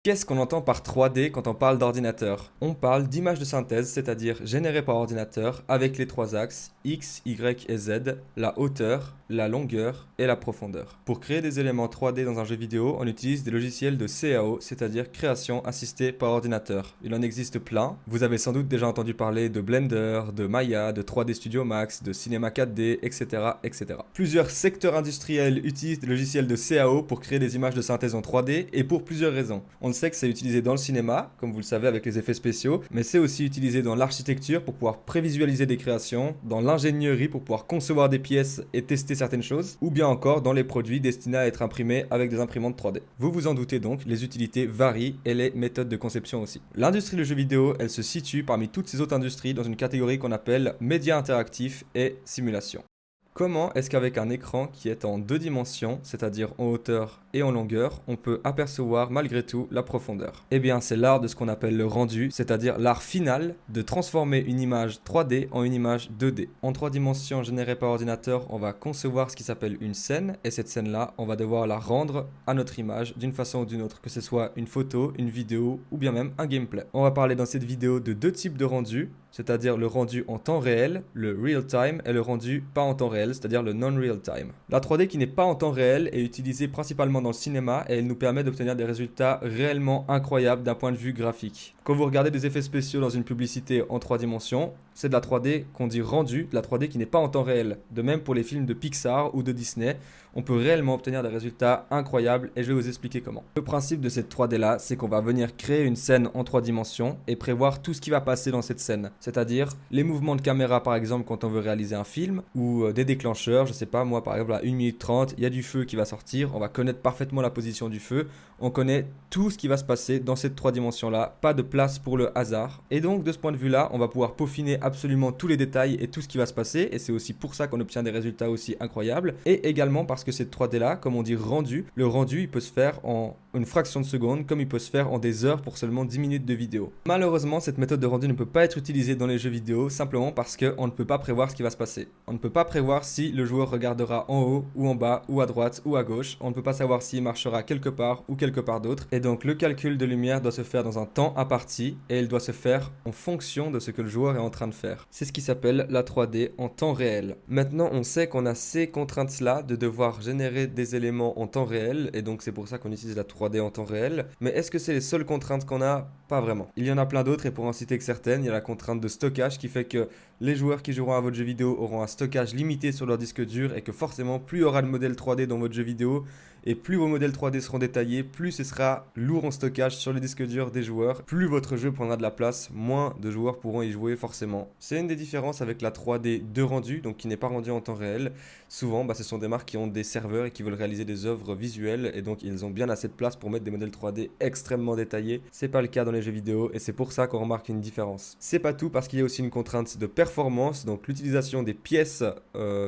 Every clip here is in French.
Qu'est-ce qu'on entend par 3D quand on parle d'ordinateur? On parle d'image de synthèse, c'est-à-dire générée par ordinateur avec les trois axes X, Y et Z, la hauteur, la longueur et la profondeur. Pour créer des éléments 3D dans un jeu vidéo, on utilise des logiciels de CAO, c'est-à-dire création assistée par ordinateur. Il en existe plein. Vous avez sans doute déjà entendu parler de Blender, de Maya, de 3D Studio Max, de Cinema 4D, etc., etc. Plusieurs secteurs industriels utilisent des logiciels de CAO pour créer des images de synthèse en 3D et pour plusieurs raisons. On sait que c'est utilisé dans le cinéma, comme vous le savez avec les effets spéciaux, mais c'est aussi utilisé dans l'architecture pour pouvoir prévisualiser des créations, dans l'ingénierie pour pouvoir concevoir des pièces et tester certaines choses, ou bien encore dans les produits destinés à être imprimés avec des imprimantes 3D. Vous vous en doutez donc, les utilités varient et les méthodes de conception aussi. L'industrie du jeu vidéo, elle se situe parmi toutes ces autres industries dans une catégorie qu'on appelle médias interactifs et simulation. Comment est-ce qu'avec un écran qui est en deux dimensions, c'est-à-dire en hauteur et en longueur, on peut apercevoir malgré tout la profondeur? Eh bien, c'est l'art de ce qu'on appelle le rendu, c'est-à-dire l'art final de transformer une image 3D en une image 2D. En trois dimensions générées par ordinateur, on va concevoir ce qui s'appelle une scène, et cette scène-là, on va devoir la rendre à notre image d'une façon ou d'une autre, que ce soit une photo, une vidéo ou bien même un gameplay. On va parler dans cette vidéo de deux types de rendus, c'est-à-dire le rendu en temps réel, le real time, et le rendu pas en temps réel, c'est-à-dire le non-real time. La 3D qui n'est pas en temps réel est utilisée principalement dans le cinéma et elle nous permet d'obtenir des résultats réellement incroyables d'un point de vue graphique. Quand vous regardez des effets spéciaux dans une publicité en 3 dimensions, c'est de la 3D qu'on dit rendu, de la 3D qui n'est pas en temps réel. De même pour les films de Pixar ou de Disney, on peut réellement obtenir des résultats incroyables et je vais vous expliquer comment. Le principe de cette 3D là, c'est qu'on va venir créer une scène en 3 dimensions et prévoir tout ce qui va passer dans cette scène. C'est-à-dire les mouvements de caméra par exemple quand on veut réaliser un film ou des déclencheurs, je sais pas moi par exemple à 1 minute 30, il y a du feu qui va sortir, on va connaître parfaitement la position du feu, on connaît tout ce qui va se passer dans cette 3 dimensions là, pas de place pour le hasard. Et donc de ce point de vue là, on va pouvoir peaufiner absolument tous les détails et tout ce qui va se passer et c'est aussi pour ça qu'on obtient des résultats aussi incroyables et également parce que cette 3D là, comme on dit rendu, le rendu il peut se faire en une fraction de seconde comme il peut se faire en des heures pour seulement 10 minutes de vidéo. Malheureusement, cette méthode de rendu ne peut pas être utilisée dans les jeux vidéo simplement parce qu'on ne peut pas prévoir ce qui va se passer. On ne peut pas prévoir si le joueur regardera en haut ou en bas ou à droite ou à gauche. On ne peut pas savoir s'il marchera quelque part ou quelque part d'autre. Et donc le calcul de lumière doit se faire dans un temps imparti et il doit se faire en fonction de ce que le joueur est en train de faire. C'est ce qui s'appelle la 3D en temps réel. Maintenant, on sait qu'on a ces contraintes-là de devoir générer des éléments en temps réel et donc c'est pour ça qu'on utilise la 3D en temps réel. Mais est-ce que c'est les seules contraintes qu'on a? Pas vraiment. Il y en a plein d'autres et pour en citer que certaines, il y a la contrainte de stockage qui fait que les joueurs qui joueront à votre jeu vidéo auront un stockage limité sur leur disque dur et que forcément plus il y aura de modèles 3D dans votre jeu vidéo et plus vos modèles 3D seront détaillés, plus ce sera lourd en stockage sur les disques durs des joueurs, plus votre jeu prendra de la place, moins de joueurs pourront y jouer forcément. C'est une des différences avec la 3D de rendu, donc qui n'est pas rendu en temps réel. Souvent, ce sont des marques qui ont des serveurs et qui veulent réaliser des œuvres visuelles et donc ils ont bien assez de place pour mettre des modèles 3D extrêmement détaillés. C'est pas le cas dans les jeux vidéo et c'est pour ça qu'on remarque une différence. C'est pas tout parce qu'il y a aussi une contrainte de performance, donc l'utilisation des pièces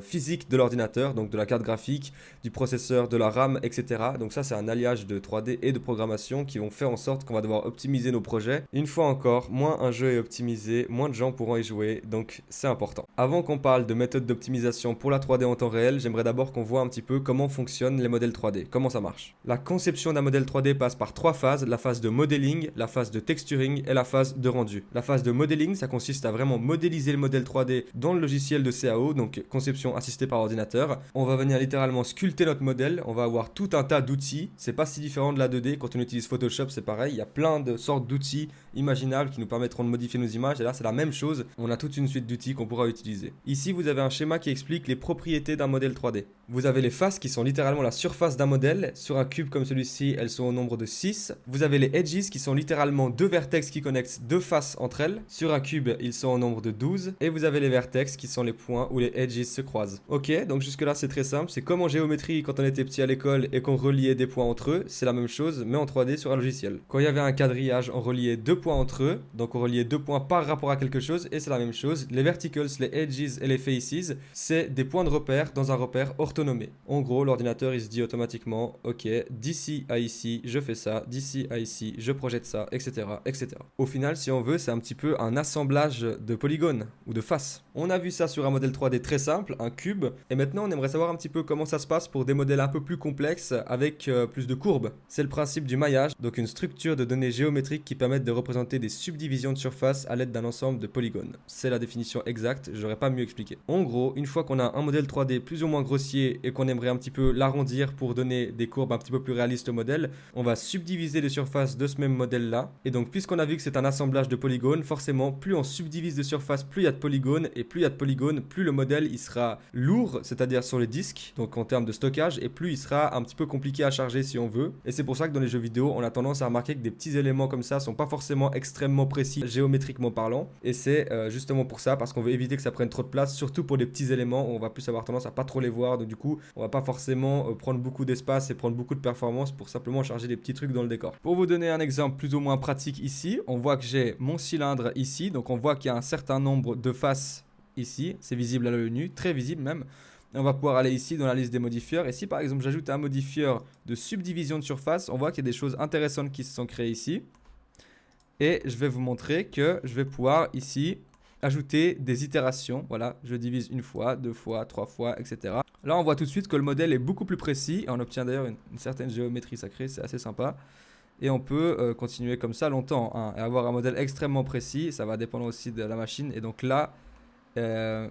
physiques de l'ordinateur, donc de la carte graphique, du processeur, de la RAM, etc. Donc ça c'est un alliage de 3D et de programmation qui vont faire en sorte qu'on va devoir optimiser nos projets. Une fois encore, moins un jeu est optimisé, moins de gens pourront y jouer, donc c'est important. Avant qu'on parle de méthodes d'optimisation pour la 3D en temps réel, j'aimerais d'abord qu'on voit un petit peu comment fonctionnent les modèles 3D, comment ça marche. La conception d'un modèle 3D passe par trois phases, la phase de modeling, la phase de texturing et la phase de rendu. La phase de modeling, ça consiste à vraiment modéliser le modèle 3D dans le logiciel de CAO, donc conception assistée par ordinateur. On va venir littéralement sculpter notre modèle, on va avoir tout un tas d'outils, c'est pas si différent de la 2D, quand on utilise Photoshop c'est pareil, il y a plein de sortes d'outils imaginables qui nous permettront de modifier nos images et là c'est la même chose, on a toute une suite d'outils qu'on pourra utiliser. Ici vous avez un schéma qui explique les propriétés d'un modèle 3D. Vous avez les faces qui sont littéralement la surface d'un modèle, sur un cube comme celui-ci elles sont au nombre de 6. Vous avez les edges qui sont littéralement deux vertex qui connectent deux faces entre elles, sur un cube ils sont au nombre de 12 et vous avez les vertex qui sont les points où les edges se croisent. Ok, donc jusque là c'est très simple, c'est comme en géométrie quand on était petit à l'école et qu'on reliait des points entre eux, c'est la même chose mais en 3D sur un logiciel. Quand il y avait un quadrillage, on reliait deux points entre eux, donc on reliait deux points par rapport à quelque chose et c'est la même chose. Les verticals, les edges et les faces, c'est des points de repère dans un repère orthonomé. En gros, l'ordinateur il se dit automatiquement, ok, d'ici à ici, je fais ça, d'ici à ici, je projette ça, etc., etc. Au final, si on veut, c'est un petit peu un assemblage de polygones ou de faces. On a vu ça sur un modèle 3D très simple, un cube, et maintenant on aimerait savoir un petit peu comment ça se passe pour des modèles un peu plus complexes complexe avec plus de courbes. C'est le principe du maillage, donc une structure de données géométriques qui permettent de représenter des subdivisions de surface à l'aide d'un ensemble de polygones. C'est la définition exacte, j'aurais pas mieux expliqué. En gros, une fois qu'on a un modèle 3D plus ou moins grossier et qu'on aimerait un petit peu l'arrondir pour donner des courbes un petit peu plus réalistes au modèle, on va subdiviser les surfaces de ce même modèle là. Et donc puisqu'on a vu que c'est un assemblage de polygones, forcément plus on subdivise de surface, plus il y a de polygones, et plus il y a de polygones, plus le modèle il sera lourd, c'est-à-dire sur les disques, donc en termes de stockage, et plus il sera un petit peu compliqué à charger si on veut. Et c'est pour ça que dans les jeux vidéo, on a tendance à remarquer que des petits éléments comme ça sont pas forcément extrêmement précis géométriquement parlant. Et c'est justement pour ça, parce qu'on veut éviter que ça prenne trop de place, surtout pour les petits éléments, on va plus avoir tendance à pas trop les voir, donc du coup, on va pas forcément prendre beaucoup d'espace et prendre beaucoup de performance pour simplement charger des petits trucs dans le décor. Pour vous donner un exemple plus ou moins pratique ici, on voit que j'ai mon cylindre ici, donc on voit qu'il y a un certain nombre de faces ici, c'est visible à l'œil nu, très visible même. Et on va pouvoir aller ici dans la liste des modifieurs, et si par exemple j'ajoute un modifieur de subdivision de surface, on voit qu'il y a des choses intéressantes qui se sont créées ici. Et je vais vous montrer que je vais pouvoir ici ajouter des itérations. Voilà, je divise une fois, deux fois, trois fois, etc. Là, on voit tout de suite que le modèle est beaucoup plus précis. Et on obtient d'ailleurs une certaine géométrie sacrée, c'est assez sympa. Et on peut continuer comme ça longtemps, hein, et avoir un modèle extrêmement précis. Ça va dépendre aussi de la machine. Et donc là,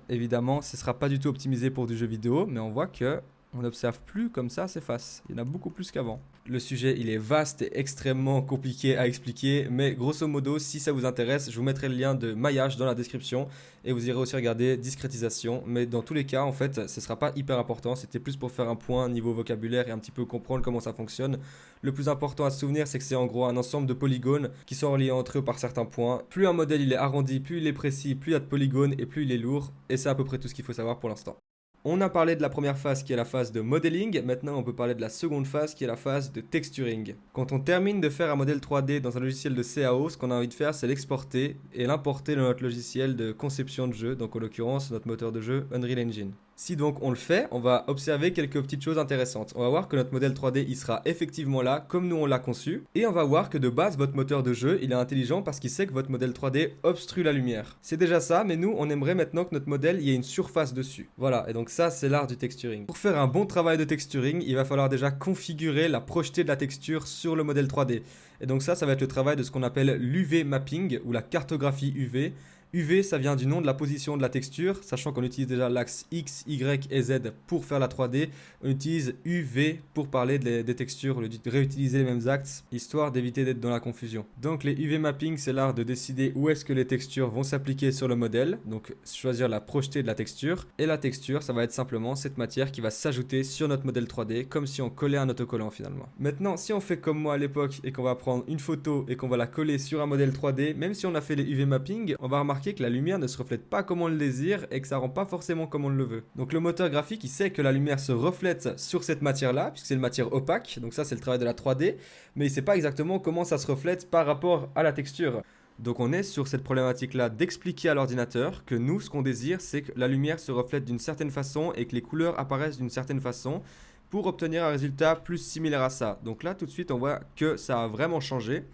évidemment, ce ne sera pas du tout optimisé pour du jeu vidéo. Mais on voit que on n'observe plus comme ça ces faces. Il y en a beaucoup plus qu'avant. Le sujet, il est vaste et extrêmement compliqué à expliquer, mais grosso modo, si ça vous intéresse, je vous mettrai le lien de maillage dans la description et vous irez aussi regarder discrétisation. Mais dans tous les cas, en fait, ce ne sera pas hyper important. C'était plus pour faire un point niveau vocabulaire et un petit peu comprendre comment ça fonctionne. Le plus important à se souvenir, c'est que c'est en gros un ensemble de polygones qui sont reliés entre eux par certains points. Plus un modèle il est arrondi, plus il est précis, plus il y a de polygones et plus il est lourd. Et c'est à peu près tout ce qu'il faut savoir pour l'instant. On a parlé de la première phase qui est la phase de modeling, maintenant on peut parler de la seconde phase qui est la phase de texturing. Quand on termine de faire un modèle 3D dans un logiciel de CAO, ce qu'on a envie de faire c'est l'exporter et l'importer dans notre logiciel de conception de jeu, donc en l'occurrence notre moteur de jeu Unreal Engine. Si donc on le fait, on va observer quelques petites choses intéressantes. On va voir que notre modèle 3D il sera effectivement là comme nous on l'a conçu. Et on va voir que de base votre moteur de jeu il est intelligent parce qu'il sait que votre modèle 3D obstrue la lumière. C'est déjà ça, mais nous on aimerait maintenant que notre modèle il y ait une surface dessus. Voilà, et donc ça c'est l'art du texturing. Pour faire un bon travail de texturing, il va falloir déjà configurer la projetée de la texture sur le modèle 3D. Et donc ça va être le travail de ce qu'on appelle l'UV mapping ou la cartographie UV. UV, ça vient du nom de la position de la texture, sachant qu'on utilise déjà l'axe X, Y et Z pour faire la 3D. On utilise UV pour parler des textures, de réutiliser les mêmes axes, histoire d'éviter d'être dans la confusion. Donc les UV mapping, c'est l'art de décider où est-ce que les textures vont s'appliquer sur le modèle, donc choisir la projetée de la texture. Et la texture, ça va être simplement cette matière qui va s'ajouter sur notre modèle 3D, comme si on collait un autocollant finalement. Maintenant, si on fait comme moi à l'époque et qu'on va prendre une photo et qu'on va la coller sur un modèle 3D, même si on a fait les UV mapping, on va remarquer que la lumière ne se reflète pas comme on le désire et que ça rend pas forcément comme on le veut. Donc le moteur graphique il sait que la lumière se reflète sur cette matière là puisque c'est une matière opaque, donc ça c'est le travail de la 3D, mais il sait pas exactement comment ça se reflète par rapport à la texture. Donc on est sur cette problématique là d'expliquer à l'ordinateur que nous ce qu'on désire c'est que la lumière se reflète d'une certaine façon et que les couleurs apparaissent d'une certaine façon pour obtenir un résultat plus similaire à ça. Donc là tout de suite on voit que ça a vraiment changé.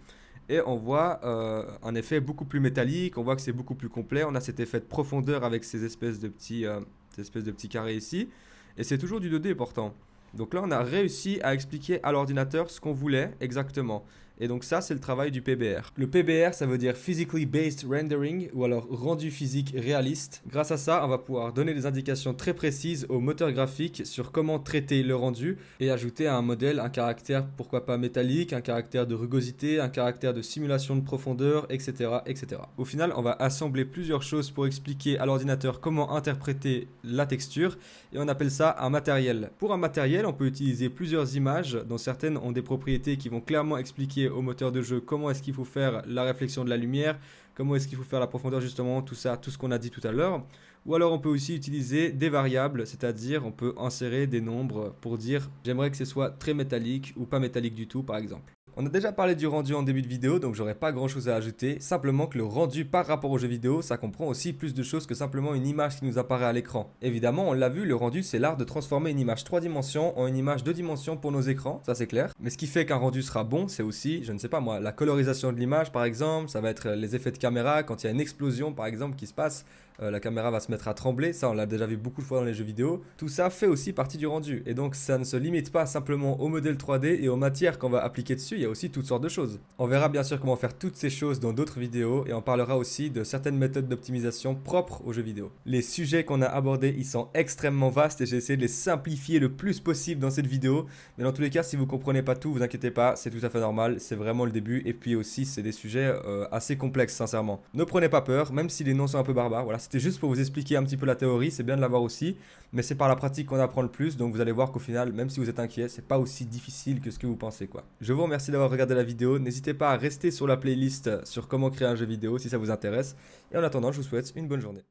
Et on voit un effet beaucoup plus métallique, on voit que c'est beaucoup plus complet. On a cet effet de profondeur avec ces espèces de petits carrés ici. Et c'est toujours du 2D pourtant. Donc là, on a réussi à expliquer à l'ordinateur ce qu'on voulait exactement. Et donc ça, c'est le travail du PBR. Le PBR, ça veut dire Physically Based Rendering, ou alors rendu physique réaliste. Grâce à ça, on va pouvoir donner des indications très précises au moteur graphique sur comment traiter le rendu et ajouter à un modèle un caractère, pourquoi pas métallique, un caractère de rugosité, un caractère de simulation de profondeur, etc., etc. Au final, on va assembler plusieurs choses pour expliquer à l'ordinateur comment interpréter la texture et on appelle ça un matériel. Pour un matériel, on peut utiliser plusieurs images dont certaines ont des propriétés qui vont clairement expliquer au moteur de jeu comment est-ce qu'il faut faire la réflexion de la lumière, comment est-ce qu'il faut faire la profondeur justement, tout ça, tout ce qu'on a dit tout à l'heure. Ou alors on peut aussi utiliser des variables, c'est-à-dire on peut insérer des nombres pour dire j'aimerais que ce soit très métallique ou pas métallique du tout par exemple. On a déjà parlé du rendu en début de vidéo, donc j'aurais pas grand chose à ajouter, simplement que le rendu par rapport au jeu vidéo, ça comprend aussi plus de choses que simplement une image qui nous apparaît à l'écran. Évidemment, on l'a vu, le rendu c'est l'art de transformer une image 3 dimensions en une image 2 dimensions pour nos écrans, ça c'est clair. Mais ce qui fait qu'un rendu sera bon, c'est aussi, je ne sais pas moi, la colorisation de l'image par exemple, ça va être les effets de caméra, quand il y a une explosion par exemple qui se passe, la caméra va se mettre à trembler, ça on l'a déjà vu beaucoup de fois dans les jeux vidéo. Tout ça fait aussi partie du rendu, et donc ça ne se limite pas simplement au modèle 3D et aux matières qu'on va appliquer dessus, il y a aussi toutes sortes de choses. On verra bien sûr comment faire toutes ces choses dans d'autres vidéos, et on parlera aussi de certaines méthodes d'optimisation propres aux jeux vidéo. Les sujets qu'on a abordés, ils sont extrêmement vastes, et j'ai essayé de les simplifier le plus possible dans cette vidéo, mais dans tous les cas, si vous comprenez pas tout, vous inquiétez pas, c'est tout à fait normal, c'est vraiment le début, et puis aussi c'est des sujets assez complexes sincèrement. Ne prenez pas peur, même si les noms sont un peu barbares, voilà, c'était juste pour vous expliquer un petit peu la théorie, c'est bien de l'avoir aussi, mais c'est par la pratique qu'on apprend le plus, donc vous allez voir qu'au final, même si vous êtes inquiet, c'est pas aussi difficile que ce que vous pensez quoi. Je vous remercie d'avoir regardé la vidéo, n'hésitez pas à rester sur la playlist sur comment créer un jeu vidéo si ça vous intéresse, et en attendant, je vous souhaite une bonne journée.